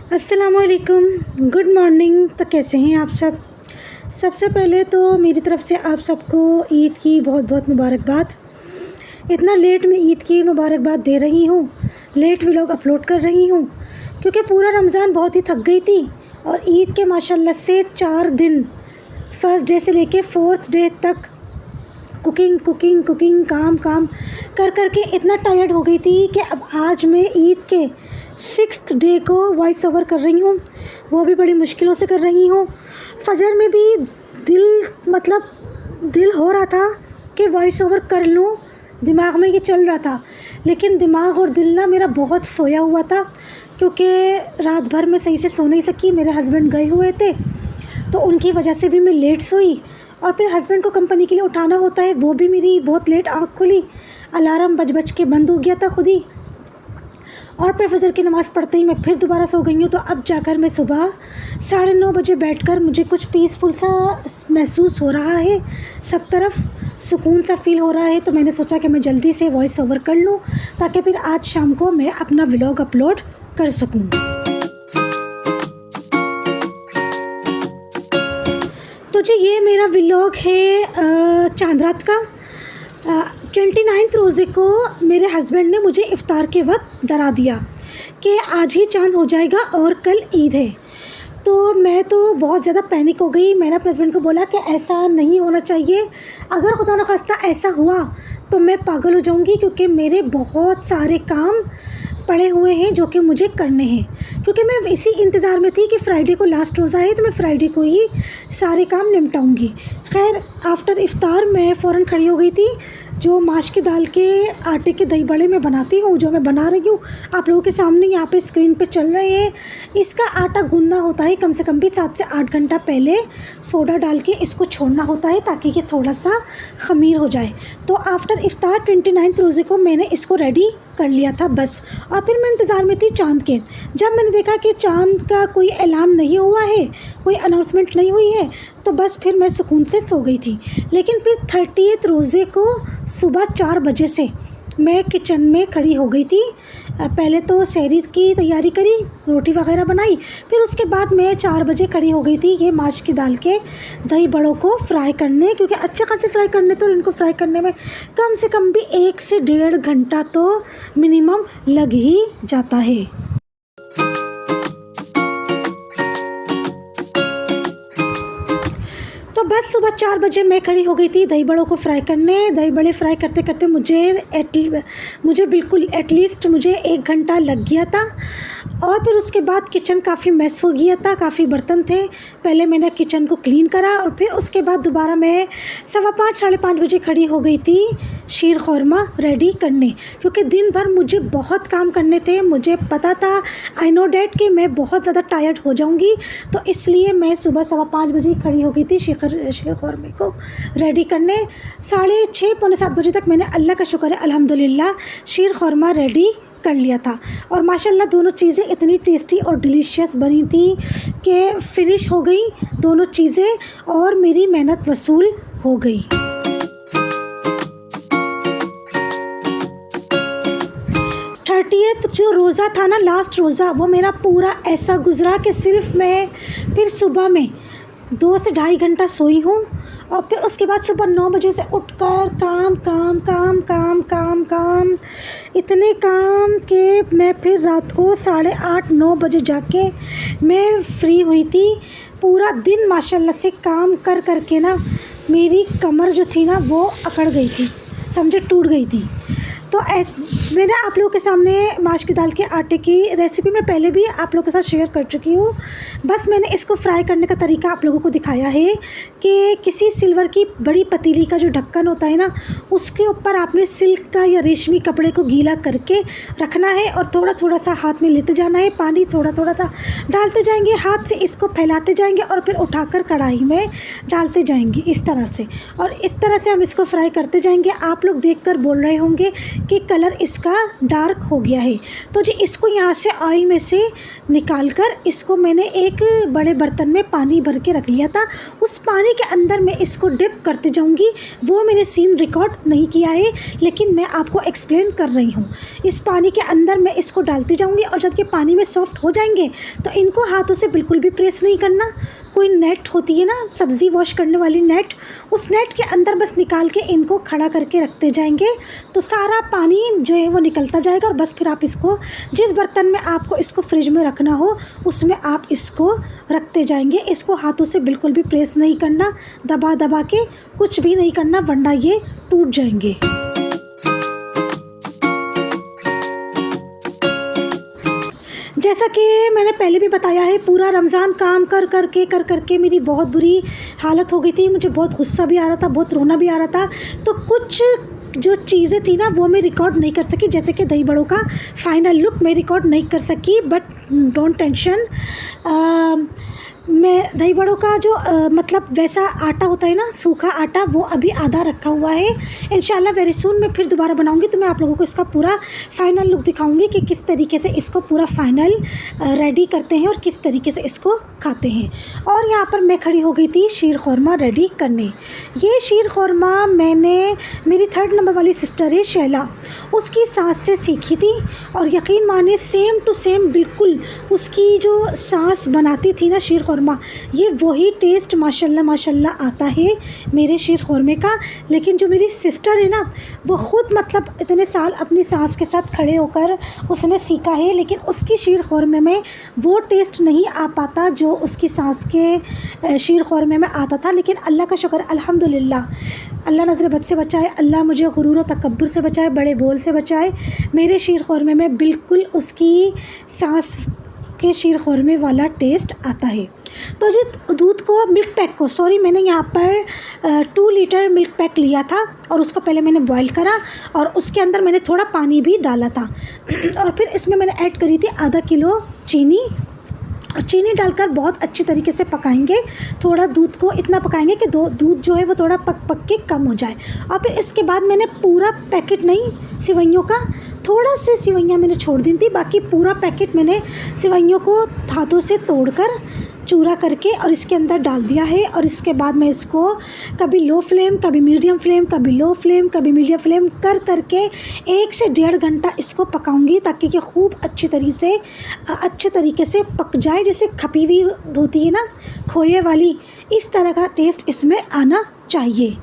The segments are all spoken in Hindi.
अस्सलामुअलैकुम, गुड मॉर्निंग। तो कैसे हैं आप सब? सबसे पहले तो मेरी तरफ़ से आप सबको ईद की बहुत बहुत मुबारकबाद। इतना लेट मैं ईद की मुबारकबाद दे रही हूँ, लेट व्लॉग अपलोड कर रही हूँ क्योंकि पूरा रमज़ान बहुत ही थक गई थी और ईद के माशाल्लाह से 4 दिन फर्स्ट डे से लेके 4th डे तक कुकिंग काम कर के इतना टायर्ड हो गई थी कि अब आज मैं ईद के 6th डे को वॉइस ओवर कर रही हूँ, वो भी बड़ी मुश्किलों से कर रही हूँ। फजर में भी दिल हो रहा था कि वॉइस ओवर कर लूँ, दिमाग में ये चल रहा था, लेकिन दिमाग और दिल ना मेरा बहुत सोया हुआ था क्योंकि रात भर मैं सही से सो नहीं सकी। मेरे हस्बैंड गए हुए थे तो उनकी वजह से भी मैं लेट सोई और फिर हस्बैंड को कंपनी के लिए उठाना होता है, वो भी मेरी बहुत लेट आँख खुली, अलार्म बज के बंद हो गया था खुद ही। और फिर फजर की नमाज़ पढ़ते ही मैं फिर दोबारा सो गई हूँ। तो अब जाकर मैं सुबह 9:30 बजे बैठकर मुझे कुछ पीसफुल सा महसूस हो रहा है, सब तरफ सुकून सा फील हो रहा है। तो मैंने सोचा कि मैं जल्दी से वॉइस ओवर कर लूँ ताकि फिर आज शाम को मैं अपना व्लॉग अपलोड कर सकूँ। तो जी ये मेरा व्लॉग है चांद रात का। 29 रोज़े को मेरे हस्बैंड ने मुझे इफ़्तार के वक्त डरा दिया कि आज ही चांद हो जाएगा और कल ईद है। तो मैं तो बहुत ज़्यादा पैनिक हो गई। मैंने अपने हस्बैंड को बोला कि ऐसा नहीं होना चाहिए, अगर खुदा न खास्ता ऐसा हुआ तो मैं पागल हो जाऊंगी क्योंकि मेरे बहुत सारे काम पड़े हुए हैं जो कि मुझे करने हैं। क्योंकि मैं इसी इंतज़ार में थी कि फ्राइडे को लास्ट रोज़ा है तो मैं फ्राइडे को ही सारे काम निपटाऊंगी। खैर आफ्टर इफ़्तार मैं फ़ौरन खड़ी हो गई थी। जो माश की दाल के आटे के दही बड़े मैं बनाती हूँ, जो मैं बना रही हूँ आप लोगों के सामने यहाँ पे स्क्रीन पे चल रहे हैं, इसका आटा गूंदना होता है कम से कम भी 7 से 8 घंटा पहले सोडा डाल के इसको छोड़ना होता है ताकि ये थोड़ा सा ख़मीर हो जाए। तो आफ्टर इफ़्तार 29 रोज़े को मैंने इसको रेडी कर लिया था बस। और फिर मैं इंतज़ार में थी चांद के। जब मैंने देखा कि चांद का कोई ऐलान नहीं हुआ है, कोई अनाउंसमेंट नहीं हुई है, तो बस फिर मैं सुकून से सो गई थी। लेकिन फिर 30th रोज़े को सुबह 4 बजे से मैं किचन में खड़ी हो गई थी। पहले तो सहरी की तैयारी करी, रोटी वगैरह बनाई, फिर उसके बाद मैं 4 बजे खड़ी हो गई थी ये माश की दाल के दही बड़ों को फ्राई करने, क्योंकि अच्छे खासे फ्राई करने तो इनको फ्राई करने में कम से कम भी 1 से 1.5 घंटा तो मिनिमम लग ही जाता है। तो बस सुबह 4 बजे मैं खड़ी हो गई थी दही बड़ों को फ्राई करने। दही बड़े फ्राई करते करते मुझे बिल्कुल एटलीस्ट मुझे 1 घंटा लग गया था। और फिर उसके बाद किचन काफ़ी मैस हो गया था, काफ़ी बर्तन थे। पहले मैंने किचन को क्लीन करा और फिर उसके बाद दोबारा मैं 5:15 साढ़े 5 बजे खड़ी हो गई थी शीर ख़ौरमा रेडी करने, क्योंकि दिन भर मुझे बहुत काम करने थे। मुझे पता था, आई नो डैट कि मैं बहुत ज़्यादा टायर्ड हो जाऊंगी, तो इसलिए मैं सुबह 5:15 बजे खड़ी हो गई थी शीर ख़ौरमे को रेडी करने। 6:30 पौने 7 बजे तक मैंने अल्लाह का शुक्र है अल्हम्दुलिल्लाह शीर ख़ौरमा रेडी कर लिया था। और माशाल्लाह दोनों चीज़ें इतनी टेस्टी और डिलीशियस बनी थी कि फिनिश हो गई दोनों चीज़ें और मेरी मेहनत वसूल हो गई। जो रोज़ा था ना, लास्ट रोज़ा, वो मेरा पूरा ऐसा गुज़रा कि सिर्फ मैं फिर सुबह में 2 से 2.5 घंटा सोई हूँ और फिर उसके बाद सुबह 9 बजे से उठकर काम इतने काम कि मैं फिर रात को 8:30-9 बजे जाके मैं फ्री हुई थी। पूरा दिन माशाल्लाह से काम कर के ना मेरी कमर जो थी ना वो अकड़ गई थी, समझे टूट गई थी। तो मैंने आप लोगों के सामने माश की दाल के आटे की रेसिपी में पहले भी आप लोगों के साथ शेयर कर चुकी हूँ। बस मैंने इसको फ्राई करने का तरीका आप लोगों को दिखाया है कि किसी सिल्वर की बड़ी पतीली का जो ढक्कन होता है ना, उसके ऊपर आपने सिल्क का या रेशमी कपड़े को गीला करके रखना है और थोड़ा थोड़ा सा हाथ में लेते जाना है, पानी थोड़ा थोड़ा सा डालते जाएंगे, हाथ से इसको फैलाते जाएंगे और फिर उठाकर कढ़ाई में डालते जाएंगे इस तरह से। और इस तरह से हम इसको फ्राई करते जाएंगे। आप लोग देखकर बोल रहे होंगे कि कलर इसका डार्क हो गया है। तो जी इसको यहाँ से ऑयल में से निकाल कर इसको मैंने एक बड़े बर्तन में पानी भर के रख लिया था। उस पानी के अंदर मैं इसको डिप करते जाऊँगी। वो मैंने सीन रिकॉर्ड नहीं किया है, लेकिन मैं आपको एक्सप्लेन कर रही हूँ। इस पानी के अंदर मैं इसको डालती जाऊँगी और जब ये पानी में सॉफ्ट हो जाएंगे तो इनको हाथों से बिल्कुल भी प्रेस नहीं करना। कोई नेट होती है ना सब्ज़ी वॉश करने वाली नेट, उस नेट के अंदर बस निकाल के इनको खड़ा करके रखते जाएंगे तो सारा पानी जो है वो निकलता जाएगा। और बस फिर आप इसको जिस बर्तन में आपको इसको फ्रिज में रखना हो उसमें आप इसको रखते जाएंगे। इसको हाथों से बिल्कुल भी प्रेस नहीं करना, दबा दबा के कुछ भी नहीं करना, वरना ये टूट जाएंगे। जैसा कि मैंने पहले भी बताया है, पूरा रमज़ान काम कर करके मेरी बहुत बुरी हालत हो गई थी। मुझे बहुत गुस्सा भी आ रहा था, बहुत रोना भी आ रहा था। तो कुछ जो चीज़ें थी ना वो मैं रिकॉर्ड नहीं कर सकी, जैसे कि दही बड़ों का फाइनल लुक मैं रिकॉर्ड नहीं कर सकी। बट डोंट टेंशन, मैं दही बड़ों का जो मतलब वैसा आटा होता है ना, सूखा आटा, वो अभी आधा रखा हुआ है। इंशाल्लाह वेरी सून मैं फिर दोबारा बनाऊंगी तो मैं आप लोगों को इसका पूरा फाइनल लुक दिखाऊंगी कि किस तरीके से इसको पूरा फाइनल रेडी करते हैं और किस तरीके से इसको खाते हैं। और यहाँ पर मैं खड़ी हो गई थी शीर ख़ुरमा रेडी करने। ये शीर ख़ुरमा मैंने मेरी 3rd नंबर वाली सिस्टर है शैला, उसकी सास से सीखी थी। और यकीन माने सेम टू सेम बिल्कुल उसकी जो सास बनाती थी ना शीर ख़ुरमा, ये वही टेस्ट माशाल्लाह माशाल्लाह आता है मेरे शीर ख़ुरमे का। लेकिन जो मेरी सिस्टर है ना वो ख़ुद मतलब इतने साल अपनी सास के साथ खड़े होकर उसने सीखा है, लेकिन उसकी शीर ख़ुरमे में वो टेस्ट नहीं आ पाता जो उसकी सास के शीर ख़ुरमे में आता था। लेकिन अल्लाह का शुक्र अल्हम्दुलिल्लाह, अल्लाह नज़र बद से बचाए, अल्लाह मुझे गुरूर और तकब्बुर से बचाए, बड़े बोल से बचाए। मेरे शीर ख़ुरमे में बिल्कुल उसकी सास के शीर ख़ुरमे वाला टेस्ट आता है। तो जी दूध को, मिल्क पैक को, सॉरी मैंने यहाँ पर 2 लीटर मिल्क पैक लिया था और उसको पहले मैंने बॉईल करा और उसके अंदर मैंने थोड़ा पानी भी डाला था। और फिर इसमें मैंने ऐड करी थी आधा किलो चीनी। चीनी डालकर बहुत अच्छी तरीके से पकाएंगे। थोड़ा दूध को इतना पकाएंगे कि दूध जो है वो थोड़ा पक के कम हो जाए। और फिर इसके बाद मैंने पूरा पैकेट नहीं, सिवैयों का थोड़ा से सिवैयाँ मैंने छोड़ दी थी, बाकी पूरा पैकेट मैंने सिवैयों को हाथों से तोड़कर चूरा करके और इसके अंदर डाल दिया है। और इसके बाद मैं इसको कभी लो फ्लेम, कभी मीडियम फ्लेम, कभी लो फ्लेम, कभी मीडियम फ्लेम कर करके 1 से 1.5 घंटा इसको पकाऊंगी ताकि ये खूब अच्छे तरीके से पक जाए। जैसे खपी हुई होती है ना खोए वाली, इस तरह का टेस्ट इसमें आना चाहिए।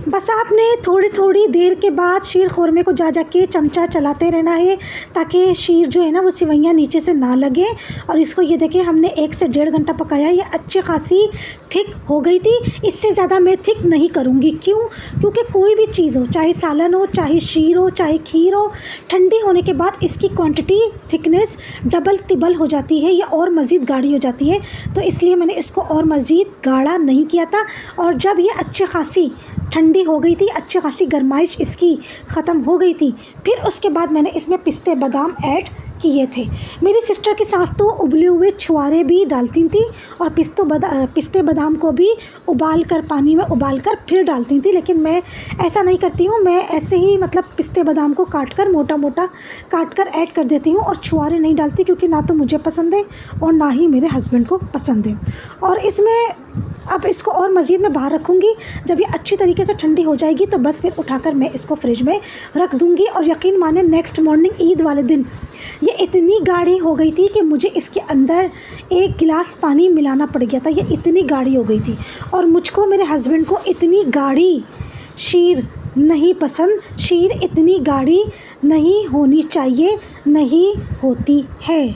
बस आपने थोड़ी थोड़ी देर के बाद शीर ख़ुरमे को जा के चमचा चलाते रहना है ताकि शीर जो है ना वो सिवैयाँ नीचे से ना लगे। और इसको ये देखिए हमने 1 से 1.5 घंटा पकाया। ये अच्छी खासी थिक हो गई थी, इससे ज़्यादा मैं थिक नहीं करूँगी। क्यों? क्योंकि कोई भी चीज़ हो, चाहे सालन हो, चाहे शीर हो, चाहे खीर हो, ठंडी होने के बाद इसकी क्वांटिटी, थिकनेस डबल तिबल हो जाती है या और मज़ीद गाढ़ी हो जाती है। तो इसलिए मैंने इसको और मज़ीद गाढ़ा नहीं किया था। और जब ये अच्छी खासी ठंडी हो गई थी, अच्छी खासी गरमाइश इसकी ख़त्म हो गई थी, फिर उसके बाद मैंने इसमें पिस्ते बादाम ऐड किए थे। मेरी सिस्टर की सास तो उबले हुए छुआरे भी डालती थी और पिस्ते बादाम को भी उबाल कर, पानी में उबाल कर फिर डालती थी। लेकिन मैं ऐसा नहीं करती हूँ, मैं ऐसे ही मतलब पिस्ते बादाम को काट कर मोटा मोटा काट कर ऐड कर देती हूँ और छुआरे नहीं डालती, क्योंकि ना तो मुझे पसंद है और ना ही मेरे हस्बैंड को पसंद है। और इसमें अब इसको और मज़ीद मैं बाहर रखूँगी। जब ये अच्छी तरीके से ठंडी हो जाएगी तो बस फिर उठाकर मैं इसको फ्रिज में रख दूँगी। और यकीन माने नेक्स्ट मॉर्निंग ईद वाले दिन ये इतनी गाढ़ी हो गई थी कि मुझे इसके अंदर 1 गिलास पानी मिलाना पड़ गया था। ये इतनी गाढ़ी हो गई थी। और मुझको, मेरे हस्बैंड को इतनी गाढ़ी शीर नहीं पसंद। शीर इतनी गाढ़ी नहीं होनी चाहिए, नहीं होती है।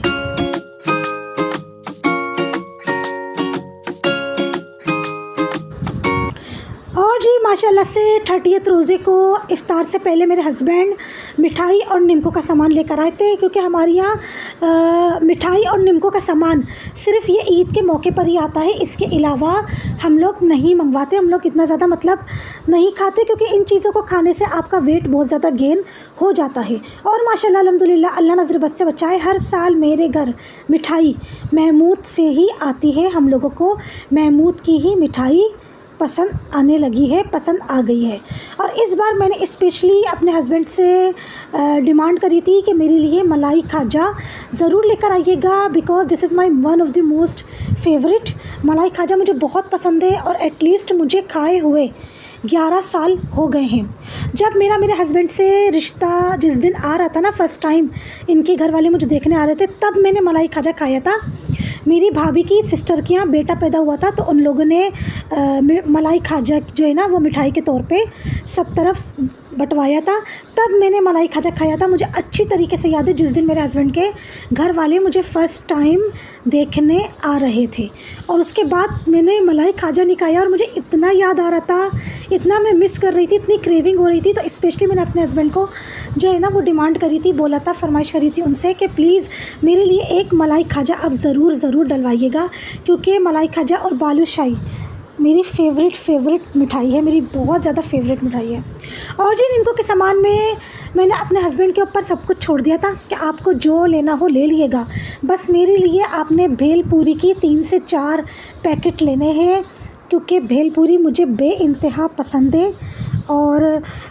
माशाल्लाह से 30th रोज़े को इफ़्तार से पहले मेरे हस्बैंड मिठाई और निमको का सामान लेकर आए थे, क्योंकि हमारे यहाँ मिठाई और निमको का सामान सिर्फ़ ये ईद के मौके पर ही आता है। इसके अलावा हम लोग नहीं मंगवाते, हम लोग इतना ज़्यादा मतलब नहीं खाते, क्योंकि इन चीज़ों को खाने से आपका वेट बहुत ज़्यादा गेन हो जाता है। और माशाल्लाह अल्हम्दुलिल्लाह अल्लाह नज़र बद से बचाए, हर साल मेरे घर मिठाई महमूद से ही आती है। हम लोगों को महमूद की ही मिठाई पसंद आने लगी है, पसंद आ गई है। और इस बार मैंने स्पेशली अपने हस्बैंड से डिमांड करी थी कि मेरे लिए मलाई खाजा ज़रूर लेकर आइएगा, because this is my one of the most favourite. मलाई खाजा मुझे बहुत पसंद है और एटलीस्ट मुझे खाए हुए 11 साल हो गए हैं। जब मेरे हस्बैंड से रिश्ता जिस दिन आ रहा था ना, फ़र्स्ट टाइम इनके घर वाले मुझे देखने आ रहे थे, तब मैंने मलाई खाजा खाया था। मेरी भाभी की सिस्टर के यहाँ बेटा पैदा हुआ था, तो उन लोगों ने मलाई खाजा जो है ना वो मिठाई के तौर पे सब तरफ बंटवाया था, तब मैंने मलाई खाजा खाया था। मुझे अच्छी तरीके से याद है जिस दिन मेरे हस्बैंड के घर वाले मुझे फ़र्स्ट टाइम देखने आ रहे थे, और उसके बाद मैंने मलाई खाजा नहीं खाया। और मुझे इतना याद आ रहा था, इतना मैं मिस कर रही थी, इतनी क्रेविंग हो रही थी। तो स्पेशली मैंने अपने हस्बैंड को जो है ना वो डिमांड करी थी, बोला था, फरमाइश करी थी उनसे कि प्लीज़ मेरे लिए एक मलाई खाजा आप ज़रूर डलवाइएगा, क्योंकि मलाई खाजा और बालूशाही मेरी फेवरेट मिठाई है, मेरी बहुत ज़्यादा फेवरेट मिठाई है। और जी निमको के सामान में मैंने अपने हस्बैंड के ऊपर सब कुछ छोड़ दिया था कि आपको जो लेना हो ले लिएगा, बस मेरे लिए आपने भेलपूरी की 3 से 4 पैकेट लेने हैं, क्योंकि भेलपूरी मुझे बेइंतहा पसंद है। और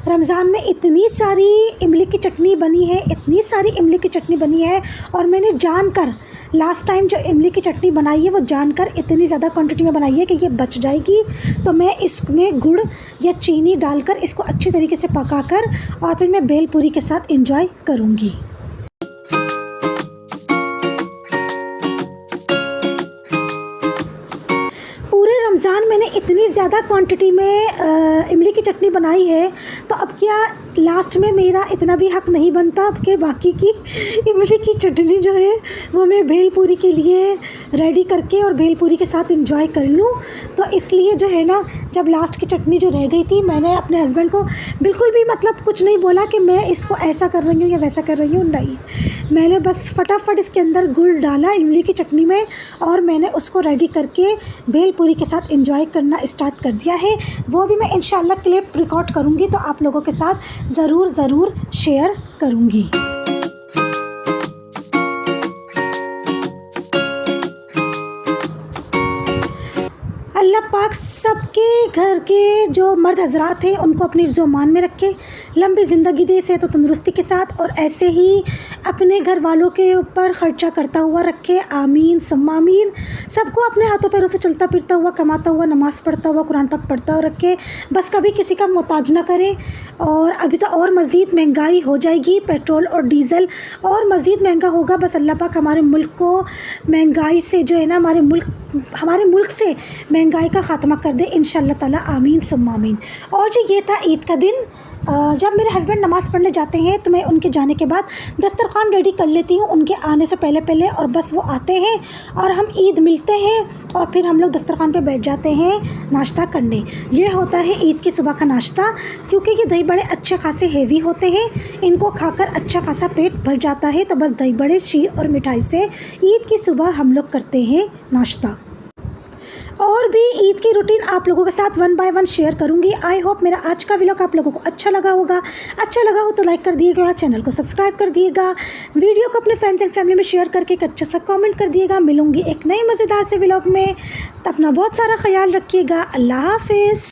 रमज़ान में इतनी सारी इमली की चटनी बनी है, इतनी सारी इमली की चटनी बनी है, और मैंने जानकर लास्ट टाइम जो इमली की चटनी बनाई है वो जानकर इतनी ज़्यादा क्वांटिटी में बनाई है कि ये बच जाएगी, तो मैं इसमें गुड़ या चीनी डालकर इसको अच्छी तरीके से पकाकर और फिर मैं भेलपूरी के साथ एंजॉय करूँगी। रमज़ान मैंने इतनी ज़्यादा क्वांटिटी में इमली की चटनी बनाई है, तो अब क्या लास्ट में मेरा इतना भी हक़ नहीं बनता अब कि बाकी की इमली की चटनी जो है वो मैं भेलपूरी के लिए रेडी करके और भेलपूरी के साथ एंजॉय कर लूँ। तो इसलिए जो है ना, जब लास्ट की चटनी जो रह गई थी, मैंने अपने हस्बैंड को बिल्कुल भी मतलब कुछ नहीं बोला कि मैं इसको ऐसा कर रही हूँ या वैसा कर रही हूँ, नहीं, मैंने बस फटाफट इसके अंदर गुड़ डाला इमली की चटनी में, और मैंने उसको रेडी करके भेलपूरी के साथ एंजॉय करना स्टार्ट कर दिया है। वो भी मैं इंशाल्लाह क्लिप रिकॉर्ड करूँगी, तो आप लोगों के साथ ज़रूर शेयर करूँगी। अल्लाह पाक सबके घर के जो मर्द हजरात हैं उनको अपनी ज़ुबान में रखे, लंबी ज़िंदगी दे, सेहत और तंदुरुस्ती के साथ, और ऐसे ही अपने घर वालों के ऊपर ख़र्चा करता हुआ रखे, आमीन सम्मा आमीन। सबको अपने हाथों पैरों से चलता फिरता हुआ, कमाता हुआ, नमाज़ पढ़ता हुआ, कुरान पाक पढ़ता हुआ रखे, बस कभी किसी का मोहताज ना करे। और अभी तो और मज़ीद महंगाई हो जाएगी, पेट्रोल और डीज़ल और मज़ीद महंगा होगा। बस अल्लाह पाक हमारे मुल्क को महंगाई से जो है ना, हमारे मुल्क से महंगाई का ख़ात्मा कर दे इंशाअल्लाह ताला, आमीन सुम्मा आमीन। और जो ये था ईद का दिन, जब मेरे हस्बैंड नमाज़ पढ़ने जाते हैं तो मैं उनके जाने के बाद दस्तरखान रेडी कर लेती हूँ उनके आने से पहले, और बस वो आते हैं और हम ईद मिलते हैं, और फिर हम लोग दस्तरखान पे बैठ जाते हैं नाश्ता करने। ये होता है ईद की सुबह का नाश्ता, क्योंकि ये दही बड़े अच्छे खासे हेवी होते हैं, इनको खाकर अच्छा खासा पेट भर जाता है। तो बस दही बड़े, शीर और मिठाई से ईद की सुबह हम लोग करते हैं नाश्ता। और भी ईद की रूटीन आप लोगों के साथ 1 बाय 1 शेयर करूंगी। आई होप मेरा आज का व्लॉग आप लोगों को अच्छा लगा होगा। अच्छा लगा हो तो लाइक कर दिएगा, चैनल को सब्सक्राइब कर दिएगा, वीडियो को अपने फ्रेंड्स एंड फैमिली में शेयर करके एक अच्छा सा कमेंट कर दिएगा। मिलूंगी एक नए मज़ेदार से व्लॉग में, तो अपना बहुत सारा ख्याल रखिएगा। अल्लाह हाफिज़।